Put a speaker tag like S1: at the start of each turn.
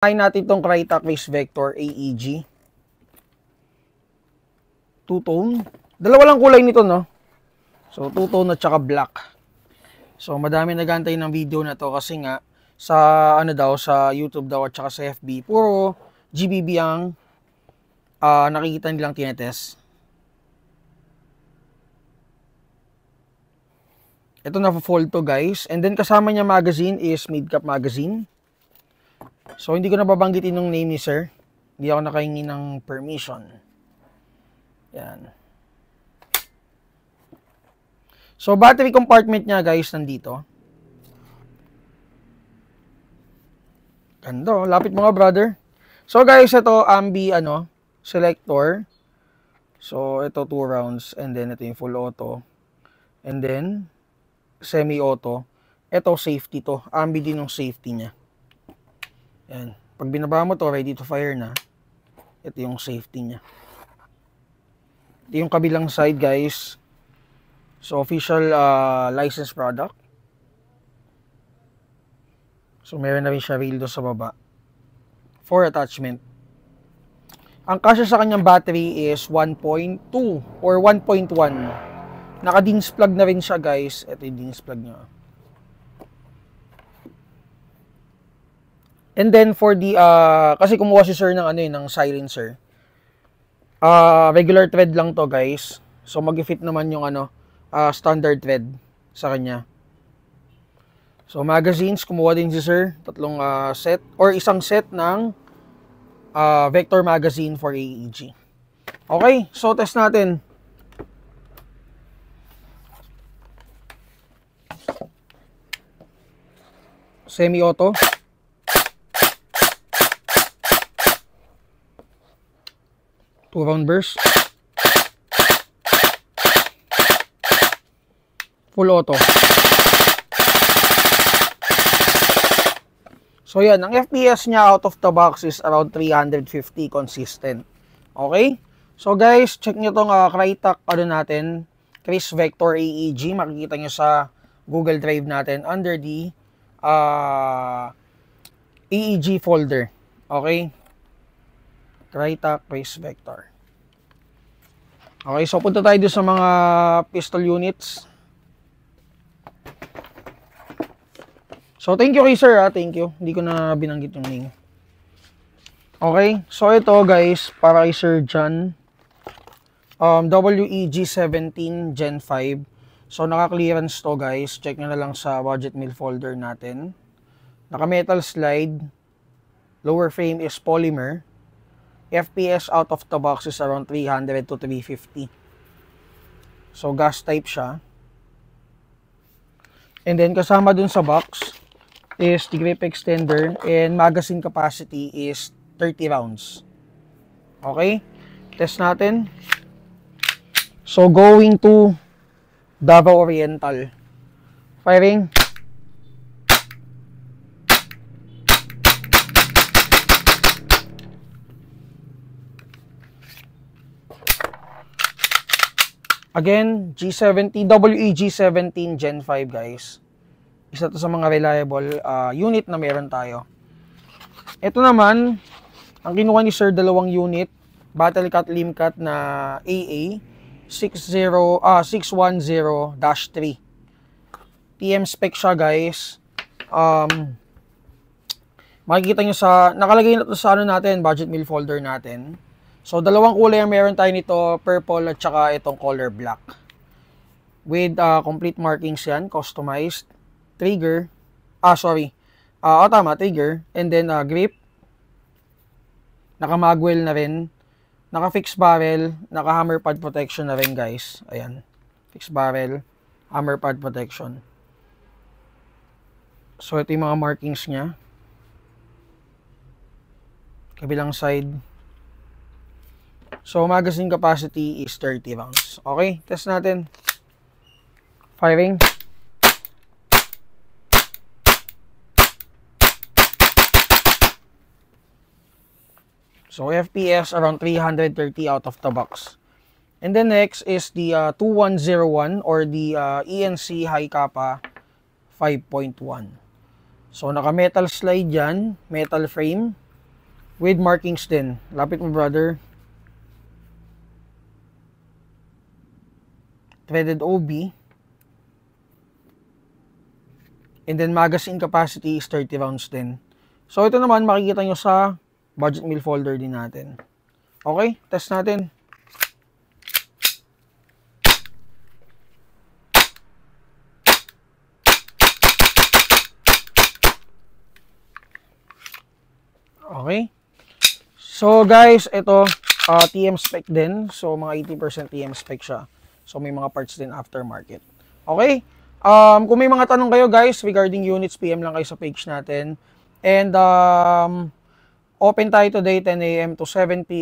S1: Kain natin itong Crytek Race Vector AEG. Two-tone. Dalawa lang kulay nito, no? So, two-tone at saka black. So, madami nagantay ng video na to kasi nga sa ano daw, sa YouTube daw at saka sa FB, puro GBB ang nakikita nilang tinetest. Ito na-fold to, guys. And then kasama niya magazine is Mid-Cap magazine. So, hindi ko nababanggitin yung name ni sir. Hindi ako nakahingi ng permission. Yan. So, battery compartment niya, guys, nandito. Ganda, lapit mga brother. So, guys, ito, ambi, selector. So, ito 2 rounds. And then, ito yung full auto. And then, semi-auto. Ito, safety to. Ambi din yung safety niya. Yan. Pag binaba mo to, ready to fire na. Ito yung safety niya. Ito yung kabilang side, guys. So, official licensed product. So, meron na rin siya rail doon sa baba. For attachment. Ang kasya sa kanyang battery is 1.2 or 1.1. Naka-DINS plug na rin siya, guys. Ito yung DINS plug niya. And then for the kasi kumuha si sir ng ng silencer. Regular thread lang to, guys. So mag-fit naman yung standard thread sa kanya. So magazines kumuha din si sir, tatlong set or isang set ng Vector magazine for AEG. Okay, so test natin. Semi-auto. Two round burst. Full auto. So yan, ang FPS niya out of the box is around 350 consistent. Okay? So guys, check nyo tong Crytek natin, Race Vector AEG. Makikita nyo sa Google Drive natin under the AEG folder. Okay? Crytek Race Vector. Okay, so punta tayo doon sa mga pistol units. So, thank you kay sir, thank you. Hindi ko na binanggit yung name. Okay, so ito guys, para kay Sir John. WEG17 Gen 5. So, naka-clearance to, guys. Check nyo na lang sa budget meal folder natin. Naka-metal slide. Lower frame is polymer. FPS out of the box is around 300 to 350. So, gas type siya. And then, kasama dun sa box is the grip extender and magazine capacity is 30 rounds. Okay? Test natin. So, going to Davao Oriental. Firing. Again, WEG17 Gen 5, guys. Isa to sa mga reliable unit na meron tayo. Ito naman, ang kinuha ni sir, dalawang unit. Battle Cat Limcat na AA 610-3. TM spec siya, guys. Makikita nyo sa, nakalagay na to sa natin, budget meal folder natin. So, dalawang kulay ang meron tayo nito, purple at saka itong color black. With complete markings yan, customized. Trigger, tama, trigger. And then grip. Naka-magwell na rin. Naka-fixed barrel, naka-hammer pad protection na rin, guys. Ayan. Fixed barrel, hammer pad protection. So, ito yung mga markings niya. Kabilang side. So, magazine capacity is 30 rounds. Okay, test natin. Firing. So, FPS around 330 out of the box. And then next is the 2101 or the ENC High Kappa 5.1. So, naka-metal slide yan, metal frame. With markings din. Lapit mo, brother. Threaded OB. And then magazine capacity is 30 rounds din. So ito naman makikita nyo sa budget meal folder din natin. Okay, test natin. Okay. So guys, ito TM spec din. So mga 80% TM spec siya. So may mga parts din aftermarket. Okay? Kung may mga tanong kayo guys regarding units, PM lang kayo sa page natin. And open tayo today 10 AM to 7 PM.